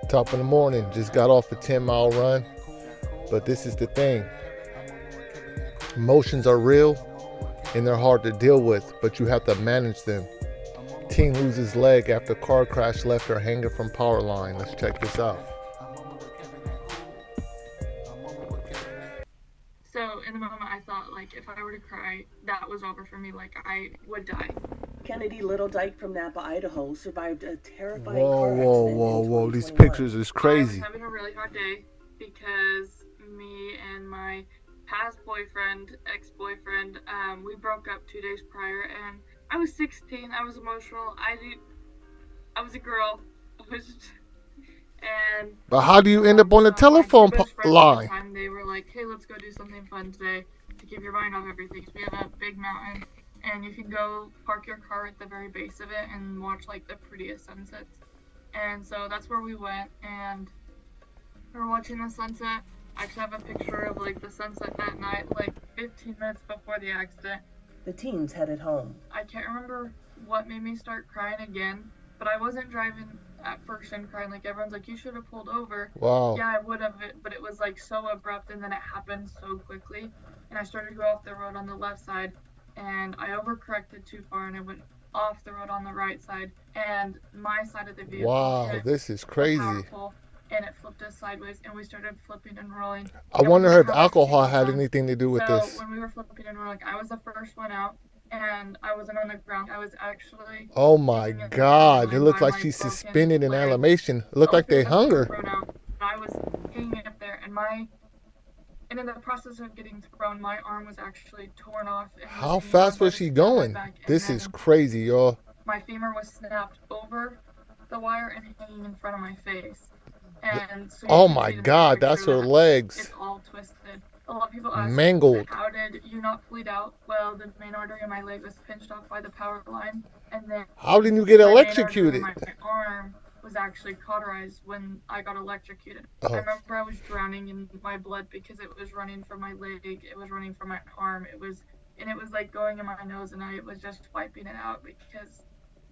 Top of the morning, just got off a 10-mile run. But this is the thing. Emotions are real and they're hard to deal with, but you have to manage them. Teen loses leg after car crash left her hanging from power line. Let's check this out. So in the moment I thought, like, if I were to cry, that was over for me. Like, I would die. Kennedy Littledike from Napa, Idaho, survived a terrifying Whoa, car whoa, accident whoa, in whoa. These 2021. pictures is I was crazy. having a really hard day because me and my past boyfriend, ex-boyfriend, we broke up 2 days prior, and I was 16. I was emotional. I was a girl. And But how do you end up on the telephone line? They were like, "Hey, let's go do something fun today to keep your mind off everything." So we have a big mountain, and you can go park your car at the very base of it and watch like the prettiest sunsets. And so that's where we went, and we were watching the sunset. I actually have a picture of like the sunset that night, like 15 minutes before the accident. The teens headed home. I can't remember what made me start crying again, but I wasn't driving at first and crying. Like, everyone's like, "You should have pulled over." Wow. Yeah, I would have, but it was like so abrupt, and then it happened so quickly. And I started to go off the road on the left side, and I overcorrected too far, and I went off the road on the right side, and my side of the vehicle Wow, hit this is the crazy. power pole, and it flipped us sideways, and we started flipping and rolling. I wonder if alcohol had anything to do with So this. when we were flipping and rolling, I was the first one out, and I wasn't on the ground. I was actually. Oh my God! It looked like she's suspended in animation. It looked like they hung her. I was hanging up there, and in the process of getting thrown, my arm was actually torn off. How fast was she going? This is crazy, y'all. My femur was snapped over the wire and hanging in front of my face. And so oh my God, that's her legs. It's all twisted. A lot of people ask, mangled. How did you not bleed out? Well, the main artery in my leg was pinched off by the power line, and then how did you get electrocuted? My arm was actually cauterized when I got electrocuted. Oh. I remember I was drowning in my blood because it was running from my leg, it was running from my arm, it was like going in my nose, and I was just wiping it out because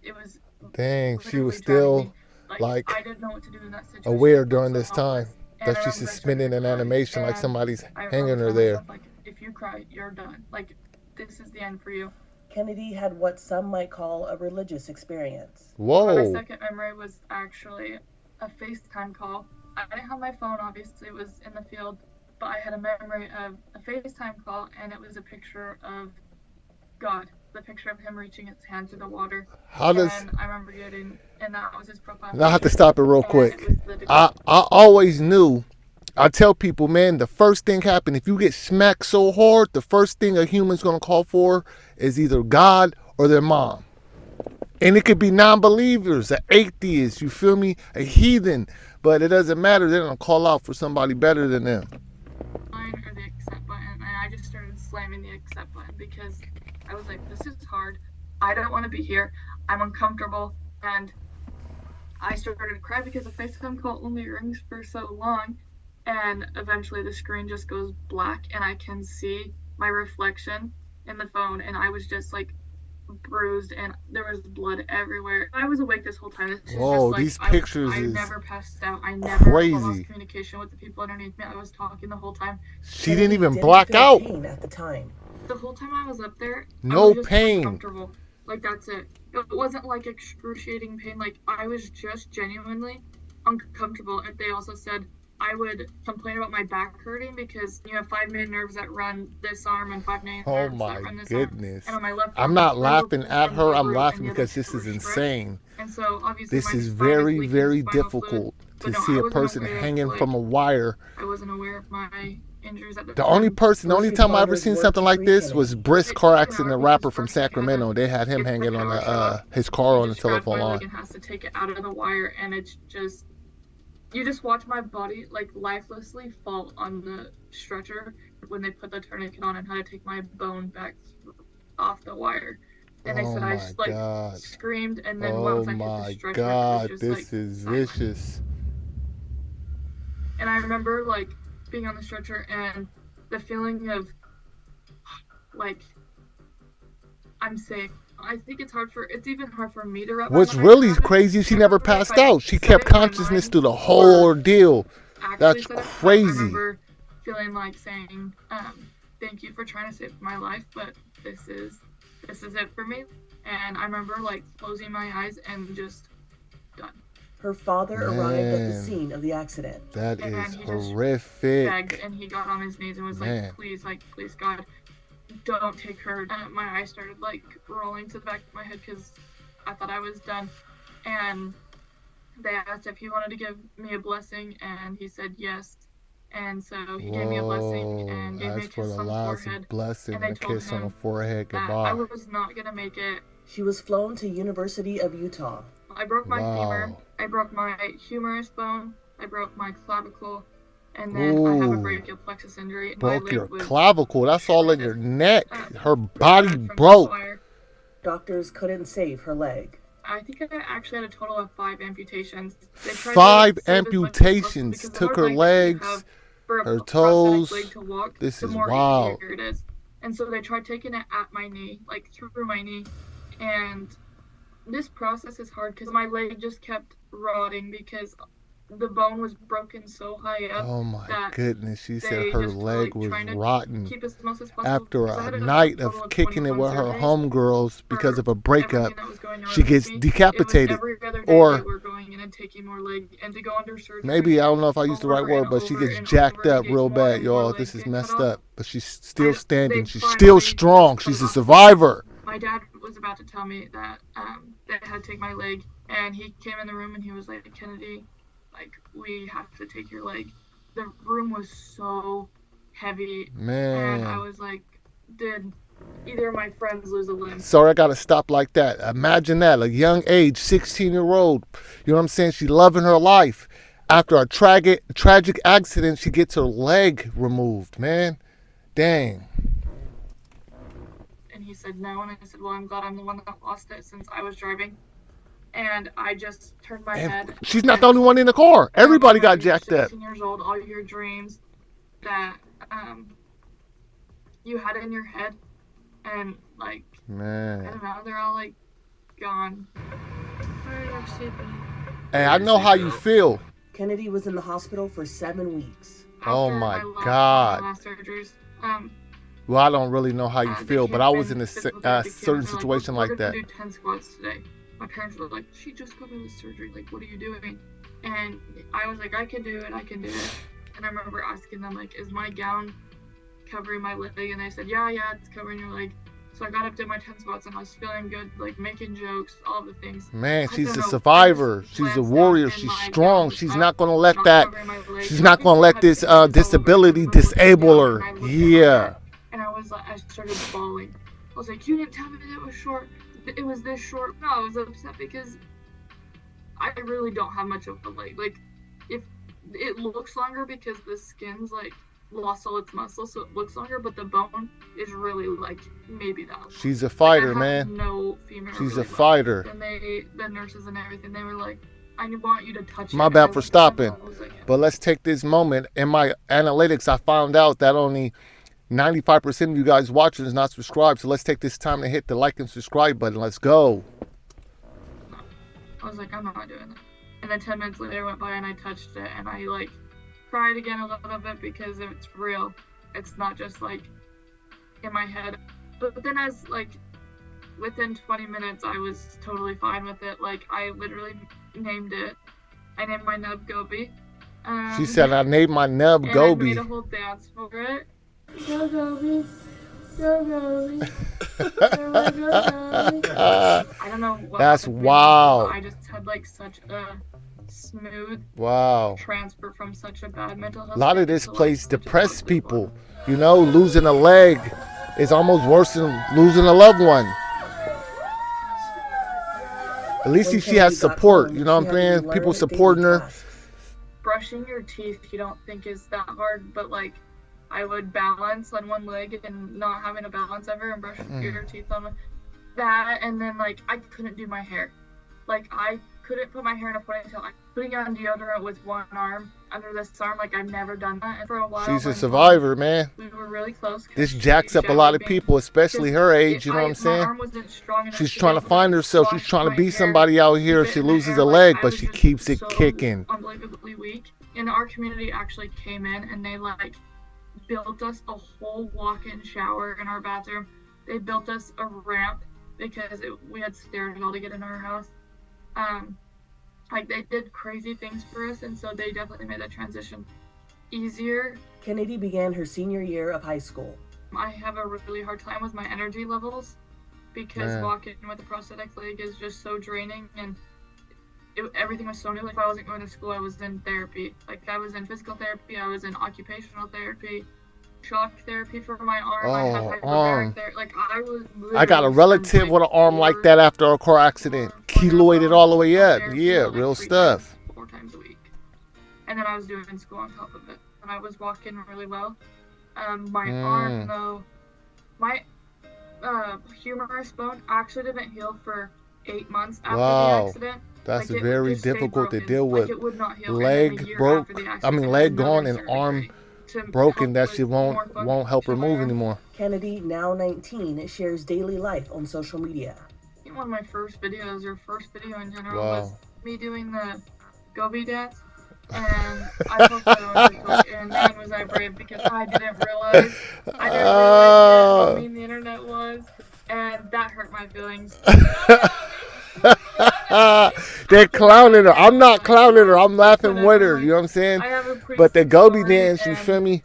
it was. Dang, she was still like I didn't know what to do in that situation. aware during this time that she's suspended in animation, like somebody's hanging her there. Like, if you cry, you're done. Like, this is the end for you. Kennedy had what some might call a religious experience. Whoa. My second memory was actually a FaceTime call. I didn't have my phone, obviously, it was in the field, but I had a memory of a FaceTime call, and it was a picture of God. The picture of him reaching his hand through the water. How does? And I remember getting, and that was his profile. Now I have to stop it real quick. I always knew. I tell people, man, the first thing happened. If you get smacked so hard, the first thing a human's gonna call for is either God or their mom. And it could be non-believers, an atheist, you feel me, a heathen, but it doesn't matter. They're gonna call out for somebody better than them. Or the accept button, and I just started slamming the accept button because I was like, this is hard. I don't want to be here. I'm uncomfortable. And I started to cry because the FaceTime call only rings for so long. And eventually the screen just goes black, and I can see my reflection in the phone. And I was just like bruised, and there was blood everywhere. I was awake this whole time. Whoa, these pictures I is never passed out. I never crazy. lost communication with the people underneath me. I was talking the whole time. She didn't even black out. At the time. The whole time I was up there, no I was just pain. Uncomfortable. Like, that's it. It wasn't like excruciating pain. Like, I was just genuinely uncomfortable. And they also said I would complain about my back hurting because you have 5 main nerves that run this arm and 5 main nerves that run this goodness. arm. And on my left I'm not laughing at her. I'm laughing because this is insane. And so obviously this is very, very difficult to see a person hanging from a wire. I wasn't aware of my injuries at the The time. only time I ever seen something like this was Brisk car accident, a rapper from Sacramento. They had him hanging on his car on the telephone line. It has to take it out of the wire, and it's just, you just watch my body like lifelessly fall on the stretcher when they put the tourniquet on and had to take my bone back off the wire. And they said I just like screamed, and then once I hit the stretcher, oh my God, it was just, this is vicious. And I remember like being on the stretcher and the feeling of like I'm safe. I think it's even hard for me to wrap What's my mind really around it. crazy, she I never remember, like, passed I out. She said kept it in my consciousness mind through the whole or ordeal. actually That's said it, but I crazy. remember feeling like saying, thank you for trying to save my life, but this is it for me. And I remember like closing my eyes and just done. Her father arrived at the Man, scene of the accident. that And is he just horrific. begged and he got on his knees and was Man. like, please God, don't take her. And my eyes started like rolling to the back of my head because I thought I was done. And they asked if he wanted to give me a blessing, and he said yes. And so he gave me a blessing and gave me a As for kiss the on the last forehead. blessing And and I a told kiss on the him forehead, that I goodbye. was not gonna make it. She was flown to University of Utah. I broke my femur. Wow. I broke my humerus bone. I broke my clavicle. And then I have a Ooh. brachial plexus injury. My Broke leg your was clavicle. That's all in your shredded. neck. Her From body the broke. fire. Doctors couldn't save her leg. I think I actually had a total of 5 amputations. They tried to 5 save as much as possible amputations. because the Took more her legs that you legs, have for a her prosthetic toes. leg to walk, This the is more wild. easier it is. And so they tried taking it at my knee, like through my knee. And this process is hard because my leg just kept rotting because the bone was broken so high up Oh my that goodness. She said they her just were, leg like, was trying to rotten keep as much as possible. after Because I had a a night total of of kicking it 21 with her surgeries homegirls because for of a breakup. everything that was going on She with gets me. It was decapitated. every other day Or they were going in and taking more leg and to go under surgery. maybe, I don't know if I used the right over word, and but she over gets and jacked over and up get real more bad, and more y'all. leg This is get messed cut off. up. But she's still standing. They She's finally still just strong. cut She's it a off. survivor. My dad was about to tell me that they had to take my leg, and he came in the room and he was like, Kennedy, like, we have to take your leg. The room was so heavy, and I Man. was like, did either of my friends lose a limb? Sorry, I gotta stop like that. Imagine that, a young age, 16-year-old. You know what I'm saying? She loving her life. After a tragic accident, she gets her leg removed, man. Dang. And he said no, and I said, well, I'm glad I'm the one that lost it since I was driving. And I just turned my head. And she's not the only one in the car. Everybody got When you're jacked up. 16 years old, all your dreams that you had in your head, and like, I Man. don't know, they're all like gone. Hey, I know how you feel. Kennedy was in the hospital for 7 weeks. Oh After my my God. last surgeries, Well, I don't really know how you they feel, but came I was in in a physical therapy came certain and they're like, situation we're like gonna that. do 10 squats today. My parents were like, she just got out of surgery, like, what are you doing? And I was like, I can do it. And I remember asking them, like, is my gown covering my leg? And they said, yeah, it's covering your leg. So I got up, did my 10 squats, and I was feeling good, like making jokes, all the things. Man, I she's don't a know, survivor. I just She's a glanced warrior. down, and She's my strong. gown was She's up, not gonna let not that. covering my leg. She's not gonna let this disability disable her. Yeah. And I started bawling. I was like, you didn't tell me that it was short. It was this short. No, I was upset because I really don't have much of a leg. Like, if it looks longer because the skin's like lost all its muscle, so it looks longer, but the bone is really like maybe that long. She's a fighter, like, I have man. no femur. She's really a fighter. And the nurses and everything, they were like, I want you to touch it. My And bad I for looked at stopping. them and I was like, But let's take this moment. In my analytics, I found out that only 95% of you guys watching is not subscribed. So let's take this time to hit the like and subscribe button. Let's go. I was like, I'm not doing that. And then 10 minutes later went by and I touched it and I like cried again a little bit because it's real. It's not just like in my head. But then as like within 20 minutes I was totally fine with it. Like I literally named it. I named my nub Gobi. She said, I named my nub and Gobi. I made a whole dance for it. Go Gobi. Go Gobi. I don't know what That's happened to me, wild. but I just had like such a smooth Wow. transfer from such a bad mental health. A lot of state this to, like, place such a depress positive people. one. You know, losing a leg is almost worse than losing a loved one. At least When she has Kennedy got support. home, You know she what I'm had to saying? relearn People daily supporting her. tasks. Brushing your teeth, you don't think is that hard, but like I would balance on one leg and not having a balance ever and brush your teeth on that, and then like I couldn't do my hair. Like I couldn't put my hair in a ponytail. Putting on deodorant with one arm under this arm. Like, I've never done that. And for a while, She's a when survivor, man. we were really close. This jacks up a lot of people, especially her age. You know what I'm My saying? arm wasn't strong enough She's to trying be to able find herself. She's wash trying to my be hair, somebody out here. keep it She in my loses hair. a Like, leg, I but was she just keeps it so kicking. unbelievably weak. And our community actually came in and they like built us a whole walk-in shower in our bathroom. They built us a ramp because we had stairs all to get in our house. Like, they did crazy things for us, and so they definitely made that transition easier. Kennedy began her senior year of high school. I have a really hard time with my energy levels because Man. walking with a prosthetic leg is just so draining, and everything was so new. Like, if I wasn't going to school, I was in therapy. Like, I was in physical therapy, I was in occupational therapy, shock therapy for my arm. I had hyperbaric therapy. Like, I got a relative with an arm like that after a car accident. Keloided all the way up. Yeah, real stuff. 4 times a week. And then I was doing school on top of it. And I was walking really well. My arm, though, my humerus bone actually didn't heal for 8 months after the accident. That's Like, very it stayed difficult to broken. deal Like, with. it would not heal. And then Leg a year broke. after the I accident, mean, leg another gone and surgery arm to broken. help That with shit more won't help her function to move my arm. anymore. Kennedy, now 19, shares daily life on social media. I think one of my first videos, or first video in general, Wow. was me doing the goby dance. And I posted it on TikTok, and man, was I brave, because I didn't realize how mean the internet was, and that hurt my feelings. They're clowning her. I'm not clowning her. I'm laughing with her. You know what I'm saying? I have a pretty But the sick goby story, dance, you and feel me?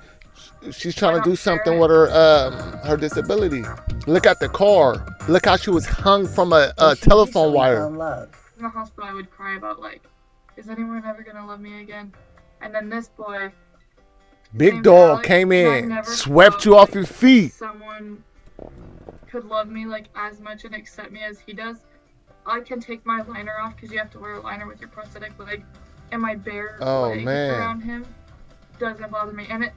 She's trying to I do don't something share with her disability. Look at the car. Look how she was hung from a And she telephone recently wire. found love. in the hospital, I would cry about, like, is anyone ever gonna love me again? And then this boy, Big named dog Alex, came and I in, never swept thought, you off like, your feet. someone could love me, like, as much and accept me as he does. I can take my liner off, because you have to wear a liner with your prosthetic leg, and my bare leg man. around him doesn't bother me. And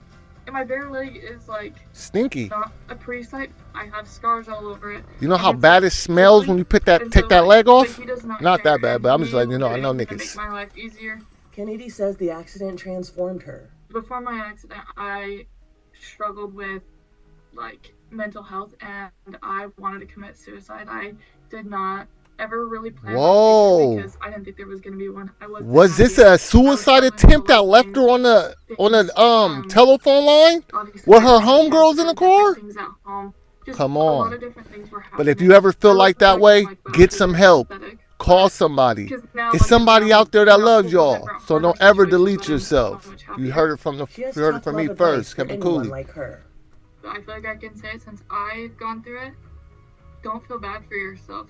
my bare leg is, like, Stinky. not a pretty sight. I have scars all over it. You know and how it's, bad like, it smells prickly, when you take and that so, leg like, off? he does not Not care, that bad, and but I'm just he letting you know. I did know anything to niggas. make my life easier. Kennedy says the accident transformed her. Before my accident, I struggled with, like, mental health, and I wanted to commit suicide. I did not ever really plan Whoa. on because I didn't think there was going to be one. Was this a suicide attempt that left her on the telephone line with her homegirls in the car? Come A lot on. of different things were But if happening. you ever feel I was like that working, way, like, get some help. pathetic. Call somebody. Because now It's I'm somebody around, out there that you know, loves people y'all. different So don't harder ever situations, delete but I'm so yourself. much You happier. heard it from She has from tough me love first, advice for Kevin anyone Cooley. like her. I feel like I can say it since I've gone through it. Don't feel bad for yourself.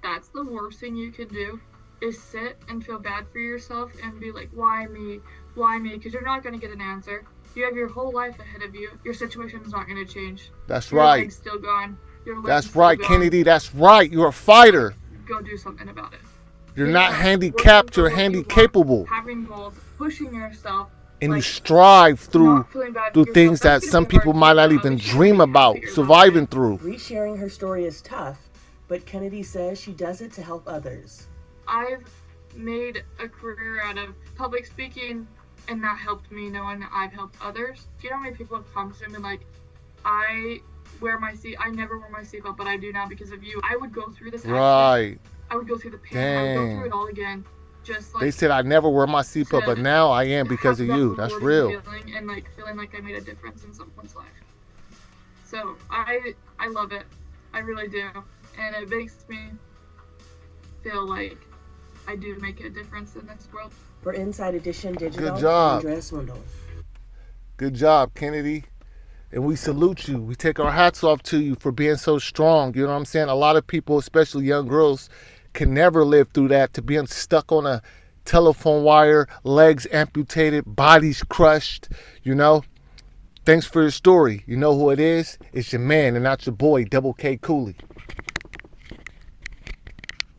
That's the worst thing you can do, is sit and feel bad for yourself and be like, why me? Why me? Because you're not going to get an answer. You have your whole life ahead of you. Your situation's not going to change. That's Your right. leg's still gone. Your leg's That's still right, gone. Kennedy. That's right. You're a fighter. Go do something about it. You're You not know, handicapped. working You're for what you want, handy-capable. Having goals, pushing yourself. And you like, strive through not feeling bad through for things yourself. that That's some gonna be hard people to might do, not but even obviously dream you have to about figure it out. surviving through. Resharing her story is tough, but Kennedy says she does it to help others. I've made a career out of public speaking, and that helped me knowing that I've helped others. Do you know how many people have come to me like, I never wear my seatbelt, but I do now because of you. I would go through this accident. Right. I would go through the pain. I would go Dang. through it all again. Just like They said I never wear my seatbelt, but now I am because of have that you. That's rewarding real. feeling and like feeling like I made a difference in someone's life. So I love it. I really do. And it makes me feel like I do make a difference in this world. For Inside Edition Digital, Good job. Andrea Swindle. Good job, Kennedy. And we salute you. We take our hats off to you for being so strong. You know what I'm saying? A lot of people, especially young girls, can never live through that, to being stuck on a telephone wire, legs amputated, bodies crushed, you know? Thanks for your story. You know who it is? It's your man and not your boy, Double K Cooley.